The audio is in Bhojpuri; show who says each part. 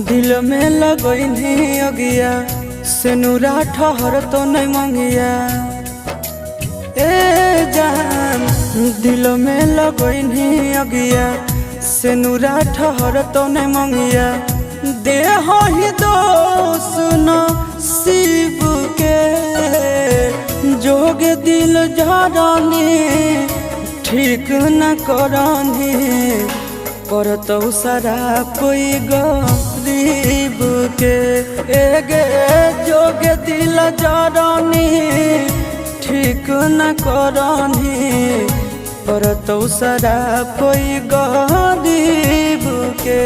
Speaker 1: दिल में लगनी अगिया सेनुरा ठहर तो नहीं मंगिया। ए जान दिल में लगनी अगिया सेनुरा ठहर तो नहीं मंगिया। देह ही दोष न शिव के जोग दिल जरानी ठीक न करानी पर तो सारा कोई गरीब के। एगे जोग दिल जरानी ठीक न करानी पर तो सारा कोई गरीब के।